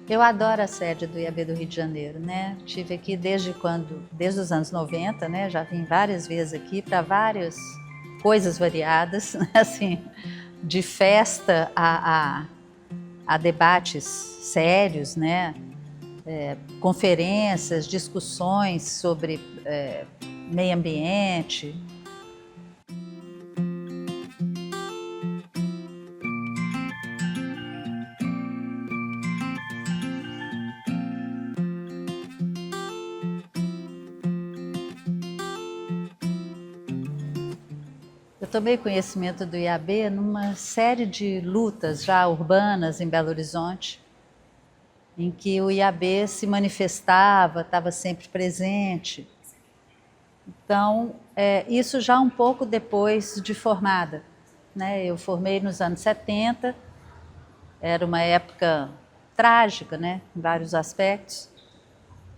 Eu adoro a sede do IAB do Rio de Janeiro, né? Tive aqui desde os anos 90, né? Já vim várias vezes aqui para várias coisas variadas, né? Assim, de festa a debates sérios, né? Conferências, discussões sobre meio ambiente. Eu tomei conhecimento do IAB numa série de lutas já urbanas em Belo Horizonte, em que o IAB se manifestava, estava sempre presente. Então, isso já um pouco depois de formada, né? Eu formei nos anos 70, era uma época trágica, né? Em vários aspectos,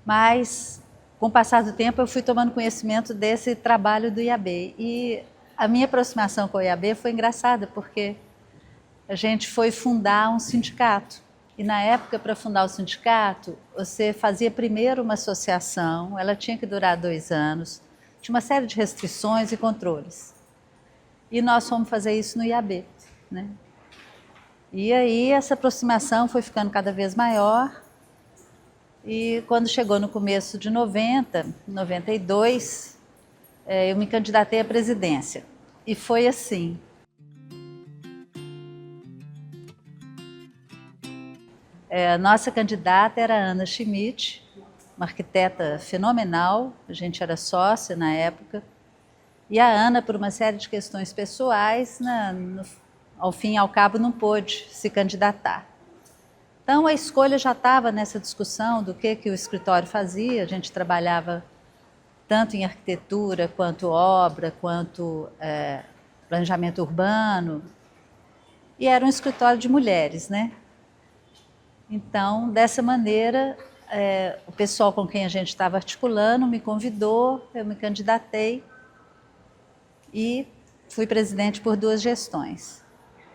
mas com o passar do tempo eu fui tomando conhecimento desse trabalho do IAB e a minha aproximação com o IAB foi engraçada, porque a gente foi fundar um sindicato. E na época, para fundar o sindicato, você fazia primeiro uma associação, ela tinha que durar 2 anos, tinha uma série de restrições e controles. E nós fomos fazer isso no IAB, né? E aí essa aproximação foi ficando cada vez maior. E quando chegou no começo de 92, eu me candidatei à presidência. E foi assim. A nossa candidata era a Ana Schmidt, uma arquiteta fenomenal, a gente era sócia na época. E a Ana, por uma série de questões pessoais, ao fim e ao cabo, não pôde se candidatar. Então, a escolha já estava nessa discussão do que o escritório fazia. A gente trabalhava tanto em arquitetura, quanto obra, quanto planejamento urbano. E era um escritório de mulheres, né? Então, dessa maneira, o pessoal com quem a gente estava articulando me convidou, eu me candidatei e fui presidente por 2 gestões,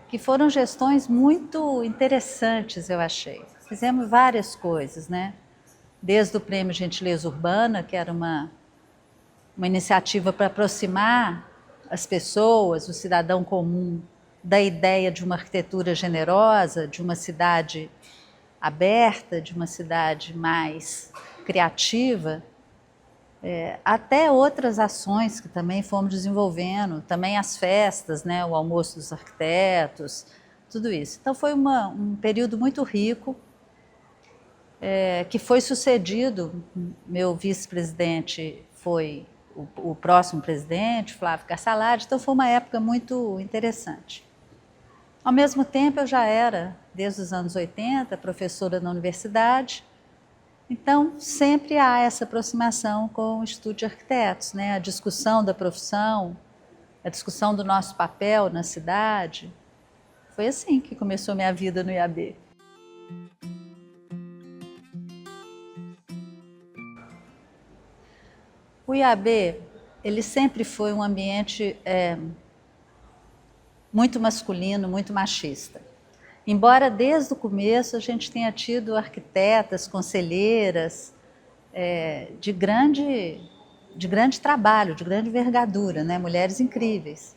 que foram gestões muito interessantes, eu achei. Fizemos várias coisas, né? Desde o Prêmio Gentileza Urbana, que era uma iniciativa para aproximar as pessoas, o cidadão comum, da ideia de uma arquitetura generosa, de uma cidade aberta, de uma cidade mais criativa, até outras ações que também fomos desenvolvendo, também as festas, né, o almoço dos arquitetos, tudo isso. Então foi um período muito rico, que foi sucedido, meu vice-presidente foi o próximo presidente, Flávio Cassaladi, então foi uma época muito interessante. Ao mesmo tempo eu já era, desde os anos 80, professora na universidade, então sempre há essa aproximação com o Instituto de Arquitetos, né? A discussão da profissão, a discussão do nosso papel na cidade. Foi assim que começou minha vida no IAB. O IAB, ele sempre foi um ambiente muito masculino, muito machista. Embora desde o começo a gente tenha tido arquitetas, conselheiras de grande trabalho, de grande envergadura, né? Mulheres incríveis.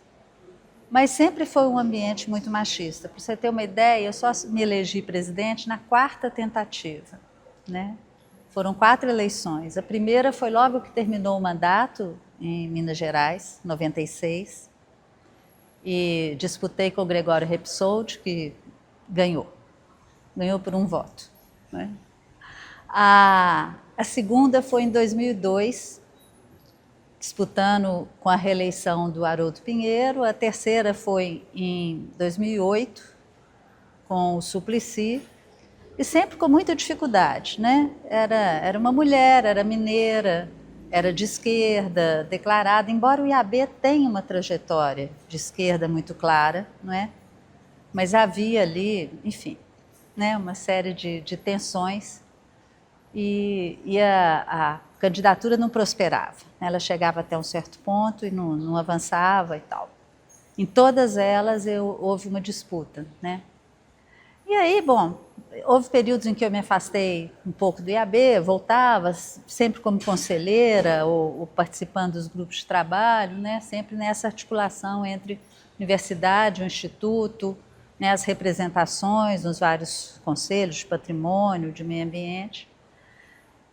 Mas sempre foi um ambiente muito machista. Para você ter uma ideia, eu só me elegi presidente na 4ª tentativa, né? Foram 4 eleições. A primeira foi logo que terminou o mandato, em Minas Gerais, 96. E disputei com o Gregório Repsold, que ganhou por 1 voto, né? A segunda foi em 2002, disputando com a reeleição do Haroldo Pinheiro. A terceira foi em 2008, com o Suplicy, e sempre com muita dificuldade, né? Era uma mulher, era mineira, era de esquerda, declarada, embora o IAB tenha uma trajetória de esquerda muito clara, não é? Mas havia ali, enfim, né, uma série de tensões e a candidatura não prosperava. Ela chegava até um certo ponto e não avançava e tal. Em todas elas houve uma disputa, né? E aí, bom, houve períodos em que eu me afastei um pouco do IAB, voltava sempre como conselheira ou participando dos grupos de trabalho, né, sempre nessa articulação entre universidade, o instituto, né, as representações nos vários conselhos de patrimônio, de meio ambiente.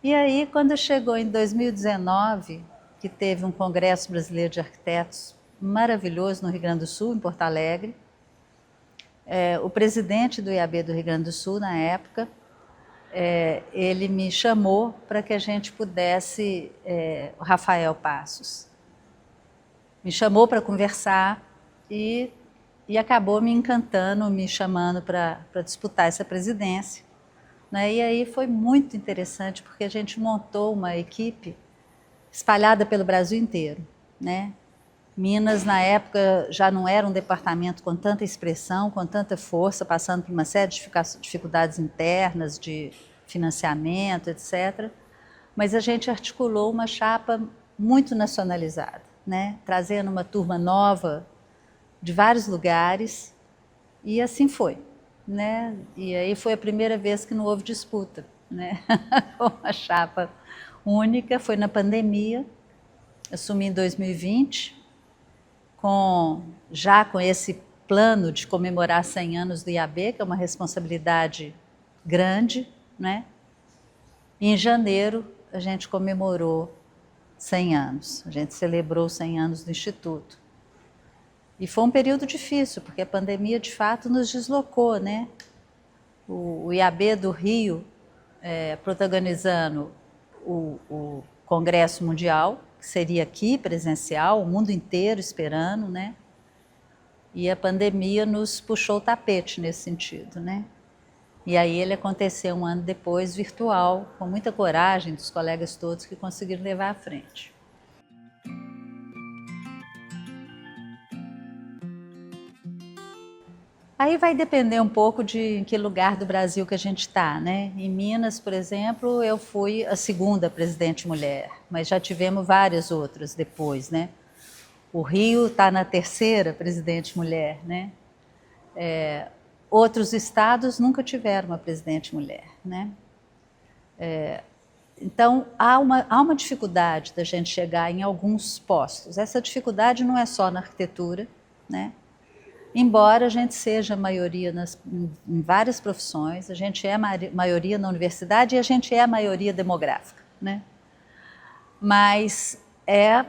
E aí, quando chegou em 2019, que teve um Congresso Brasileiro de Arquitetos maravilhoso no Rio Grande do Sul, em Porto Alegre, o presidente do IAB do Rio Grande do Sul, na época, ele me chamou para que a gente pudesse, o Rafael Passos, me chamou para conversar e acabou me encantando, me chamando para disputar essa presidência. Né? E aí foi muito interessante, porque a gente montou uma equipe espalhada pelo Brasil inteiro. Né? Minas, na época, já não era um departamento com tanta expressão, com tanta força, passando por uma série de dificuldades internas, de financiamento, etc. Mas a gente articulou uma chapa muito nacionalizada, né? Trazendo uma turma nova de vários lugares, e assim foi. Né? E aí foi a primeira vez que não houve disputa. Né? Uma chapa única, foi na pandemia, assumi em 2020, já com esse plano de comemorar 100 anos do IAB, que é uma responsabilidade grande, né? E em janeiro a gente comemorou 100 anos, a gente celebrou 100 anos do Instituto. E foi um período difícil, porque a pandemia de fato nos deslocou, né? O IAB do Rio protagonizando o Congresso Mundial, que seria aqui presencial, o mundo inteiro esperando, né? E a pandemia nos puxou o tapete nesse sentido, né? E aí ele aconteceu um ano depois, virtual, com muita coragem dos colegas todos que conseguiram levar à frente. Aí vai depender um pouco de em que lugar do Brasil que a gente está, né? Em Minas, por exemplo, eu fui a segunda presidente mulher, mas já tivemos várias outras depois, né? O Rio está na terceira presidente mulher, né? Outros estados nunca tiveram uma presidente mulher, né? Então, há uma dificuldade da gente chegar em alguns postos. Essa dificuldade não é só na arquitetura, né? Embora a gente seja maioria em várias profissões, a gente é maioria na universidade e a gente é a maioria demográfica, né? Mas é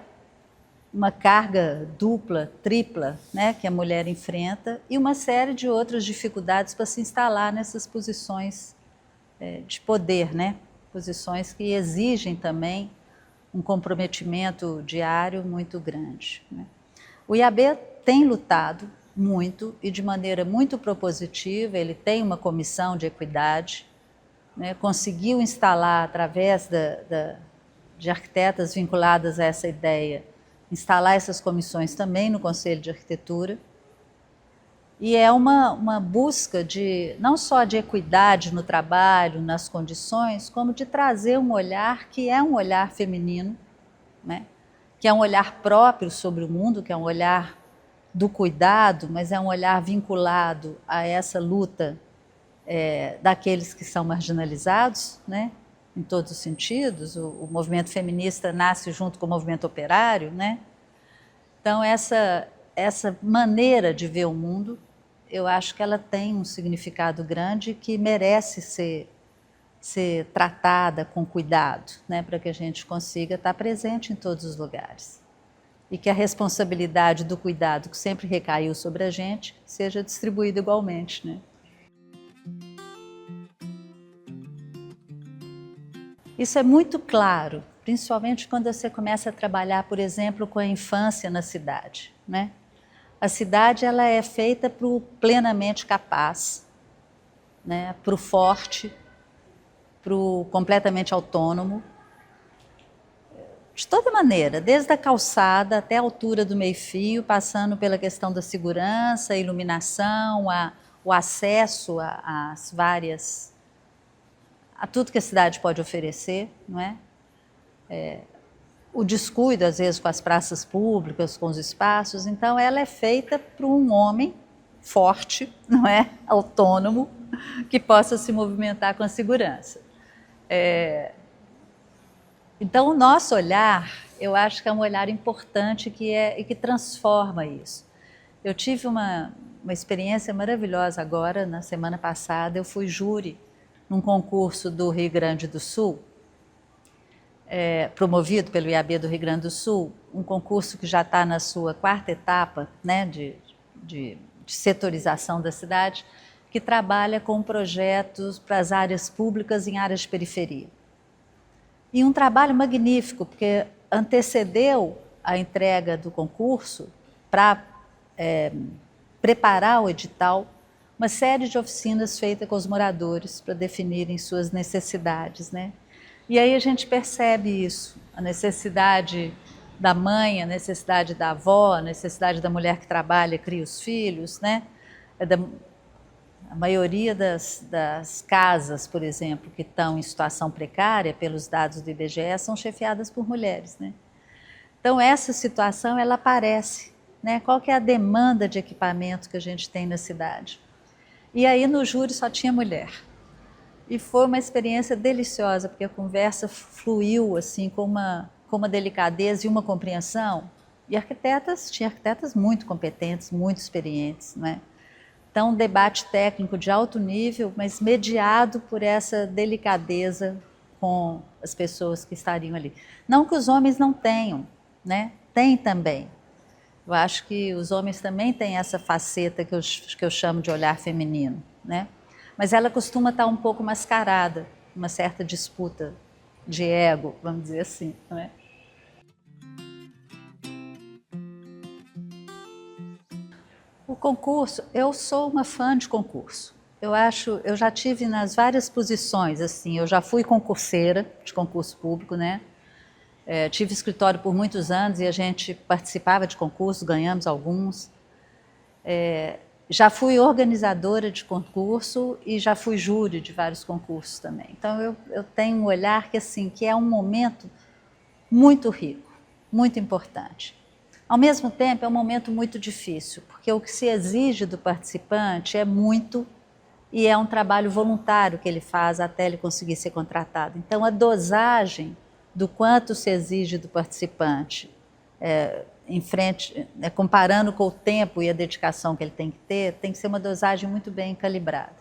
uma carga dupla, tripla, né, que a mulher enfrenta, e uma série de outras dificuldades para se instalar nessas posições de poder, né? Posições que exigem também um comprometimento diário muito grande. Né? O IAB tem lutado muito e de maneira muito propositiva, ele tem uma comissão de equidade, né, conseguiu instalar através de arquitetas vinculadas a essa ideia, instalar essas comissões também no Conselho de Arquitetura, e é uma busca não só de equidade no trabalho, nas condições, como de trazer um olhar que é um olhar feminino, né, que é um olhar próprio sobre o mundo, que é um olhar do cuidado, mas é um olhar vinculado a essa luta daqueles que são marginalizados, né, em todos os sentidos. O movimento feminista nasce junto com o movimento operário, né? Então essa maneira de ver o mundo, eu acho que ela tem um significado grande que merece ser tratada com cuidado, né, para que a gente consiga estar presente em todos os lugares. E que a responsabilidade do cuidado que sempre recaiu sobre a gente seja distribuída igualmente, né? Isso é muito claro, principalmente quando você começa a trabalhar, por exemplo, com a infância na cidade, né? A cidade ela é feita para o plenamente capaz, né? Para o forte, para o completamente autônomo, de toda maneira, desde a calçada até a altura do meio-fio, passando pela questão da segurança, a iluminação, o acesso a tudo que a cidade pode oferecer, não é? O descuido, às vezes, com as praças públicas, com os espaços. Então, ela é feita para um homem forte, não é? Autônomo, que possa se movimentar com segurança. Então, o nosso olhar, eu acho que é um olhar importante e que transforma isso. Eu tive uma experiência maravilhosa agora, na semana passada, eu fui júri num concurso do Rio Grande do Sul, promovido pelo IAB do Rio Grande do Sul, um concurso que já está na sua quarta etapa, né, de setorização da cidade, que trabalha com projetos para as áreas públicas em áreas de periferia. E um trabalho magnífico, porque antecedeu a entrega do concurso para preparar o edital, uma série de oficinas feitas com os moradores para definirem suas necessidades, né? E aí a gente percebe isso, a necessidade da mãe, a necessidade da avó, a necessidade da mulher que trabalha, cria os filhos, né? A maioria das casas, por exemplo, que estão em situação precária, pelos dados do IBGE, são chefiadas por mulheres, né? Então, essa situação, ela aparece, né? Qual que é a demanda de equipamento que a gente tem na cidade? E aí, no júri, só tinha mulher. E foi uma experiência deliciosa, porque a conversa fluiu, assim, com uma delicadeza e uma compreensão. E tinha arquitetas muito competentes, muito experientes, né? Então, um debate técnico de alto nível, mas mediado por essa delicadeza com as pessoas que estariam ali. Não que os homens não tenham, né? Tem também. Eu acho que os homens também têm essa faceta que eu chamo de olhar feminino, né? Mas ela costuma estar um pouco mascarada, uma certa disputa de ego, vamos dizer assim, não é? O concurso, eu sou uma fã de concurso. Eu já tive nas várias posições, assim, eu já fui concurseira de concurso público, né? Tive escritório por muitos anos e a gente participava de concursos, ganhamos alguns. Já fui organizadora de concurso e já fui júri de vários concursos também. Então eu tenho um olhar que, assim, que é um momento muito rico, muito importante. Ao mesmo tempo, é um momento muito difícil, porque o que se exige do participante é muito e é um trabalho voluntário que ele faz até ele conseguir ser contratado. Então, a dosagem do quanto se exige do participante, comparando com o tempo e a dedicação que ele tem que ter, tem que ser uma dosagem muito bem calibrada.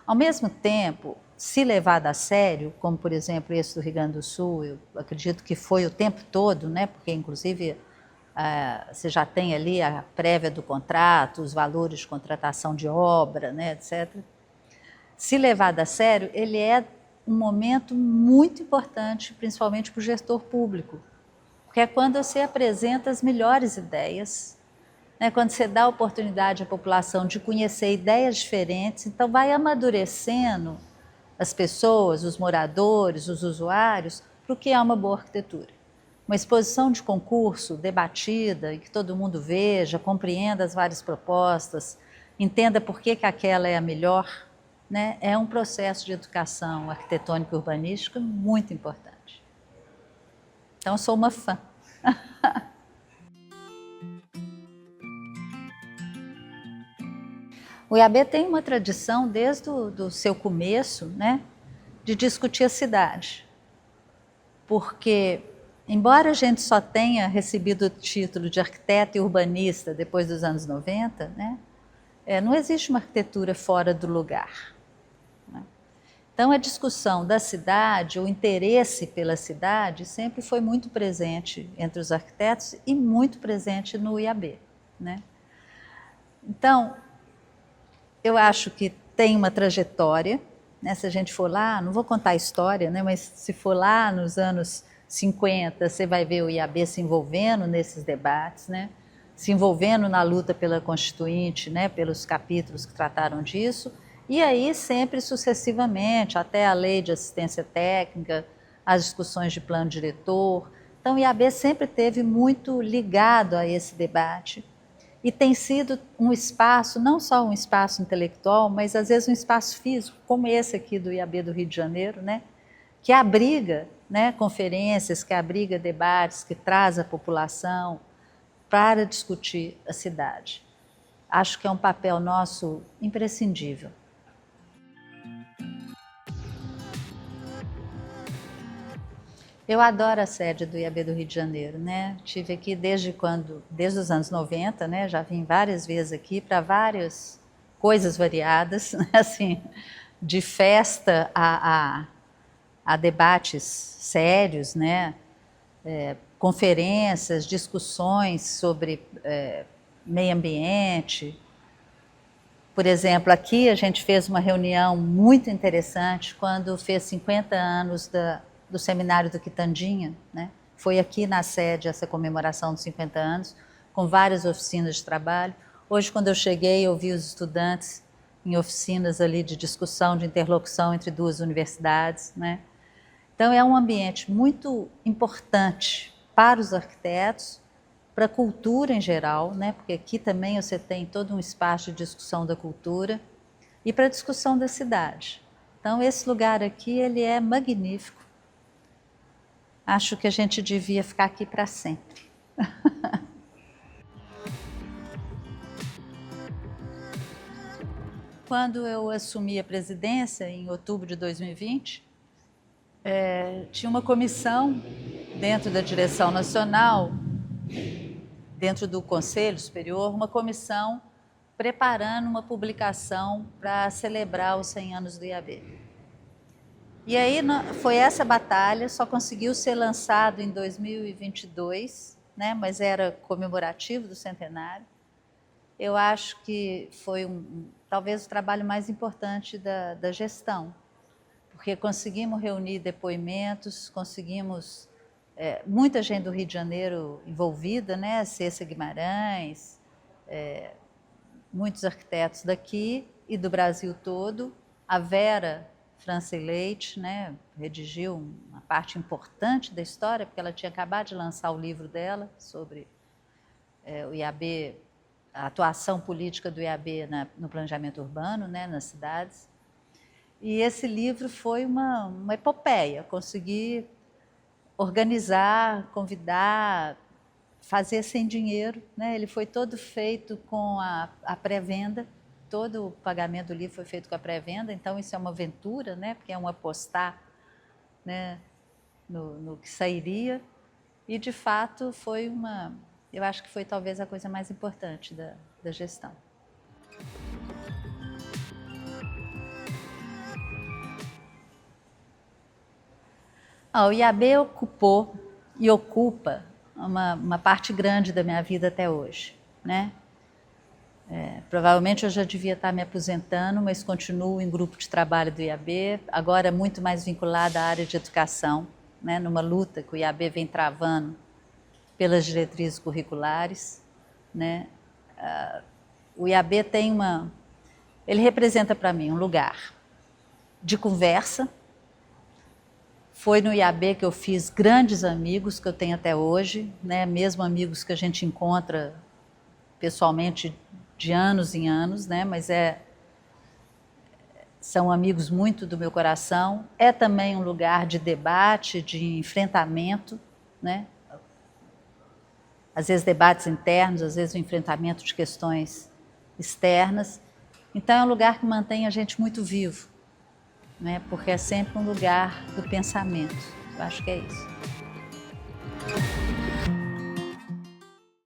Ao mesmo tempo, se levado a sério, como por exemplo esse do Rio Grande do Sul, eu acredito que foi o tempo todo, né? Porque inclusive você já tem ali a prévia do contrato, os valores de contratação de obra, né, etc. Se levado a sério, ele é um momento muito importante, principalmente para o gestor público, porque é quando você apresenta as melhores ideias, né, quando você dá a oportunidade à população de conhecer ideias diferentes, então vai amadurecendo as pessoas, os moradores, os usuários, para o que é uma boa arquitetura. Uma exposição de concurso debatida, e que todo mundo veja, compreenda as várias propostas, entenda por que aquela é a melhor, né? É um processo de educação arquitetônica e urbanística muito importante. Então, sou uma fã. O IAB tem uma tradição, desde o seu começo, né, de discutir a cidade. Porque, embora a gente só tenha recebido o título de arquiteto e urbanista depois dos anos 90, né, não existe uma arquitetura fora do lugar. Né? Então, a discussão da cidade, o interesse pela cidade, sempre foi muito presente entre os arquitetos e muito presente no IAB. Né? Então, eu acho que tem uma trajetória, né? Se a gente for lá, não vou contar a história, né? Mas se for lá nos anos 50, você vai ver o IAB se envolvendo nesses debates, né? Se envolvendo na luta pela Constituinte, né? Pelos capítulos que trataram disso, e aí sempre sucessivamente, até a lei de assistência técnica, as discussões de plano diretor. Então o IAB sempre esteve muito ligado a esse debate, e tem sido um espaço, não só um espaço intelectual, mas às vezes um espaço físico, como esse aqui do IAB do Rio de Janeiro, né? Que abriga, né, conferências, que abriga debates, que traz a população para discutir a cidade. Acho que é um papel nosso imprescindível. Eu adoro a sede do IAB do Rio de Janeiro, né? Tive aqui desde os anos 90, né? Já vim várias vezes aqui para várias coisas variadas, né? Assim, de festa a debates sérios, né? Conferências, discussões sobre meio ambiente. Por exemplo, aqui a gente fez uma reunião muito interessante quando fez 50 anos do Seminário do Quitandinha, né? Foi aqui na sede essa comemoração dos 50 anos, com várias oficinas de trabalho. Hoje, quando eu cheguei, eu vi os estudantes em oficinas ali de discussão, de interlocução entre duas universidades, né? Então, é um ambiente muito importante para os arquitetos, para a cultura em geral, né? Porque aqui também você tem todo um espaço de discussão da cultura e para a discussão da cidade. Então, esse lugar aqui, ele é magnífico. Acho que a gente devia ficar aqui para sempre. Quando eu assumi a presidência, em outubro de 2020, tinha uma comissão dentro da direção nacional, dentro do Conselho Superior, uma comissão preparando uma publicação para celebrar os 100 anos do IAB. E aí foi essa batalha, só conseguiu ser lançado em 2022, né, mas era comemorativo do centenário. Eu acho que foi talvez o trabalho mais importante da gestão, porque conseguimos reunir depoimentos, conseguimos muita gente do Rio de Janeiro envolvida, né? Cessa Guimarães, muitos arquitetos daqui e do Brasil todo. A Vera França Leite, né? Redigiu uma parte importante da história, porque ela tinha acabado de lançar o livro dela sobre o IAB, a atuação política do IAB no planejamento urbano, né? Nas cidades. E esse livro foi uma epopeia, consegui organizar, convidar, fazer sem dinheiro, né? Ele foi todo feito com a pré-venda, todo o pagamento do livro foi feito com a pré-venda, então isso é uma aventura, né? Porque é um apostar, né? no que sairia, e de fato foi eu acho que foi talvez a coisa mais importante da gestão. O IAB ocupou e ocupa uma parte grande da minha vida até hoje, né? Provavelmente eu já devia estar me aposentando, mas continuo em grupo de trabalho do IAB, agora muito mais vinculada à área de educação, né? Numa luta que o IAB vem travando pelas diretrizes curriculares, né? O IAB ele representa para mim um lugar de conversa. Foi no IAB que eu fiz grandes amigos que eu tenho até hoje, né? Mesmo amigos que a gente encontra pessoalmente de anos em anos, né? Mas são amigos muito do meu coração. É também um lugar de debate, de enfrentamento, né? Às vezes debates internos, às vezes o enfrentamento de questões externas. Então é um lugar que mantém a gente muito vivo, né? Porque é sempre um lugar do pensamento. Eu acho que é isso.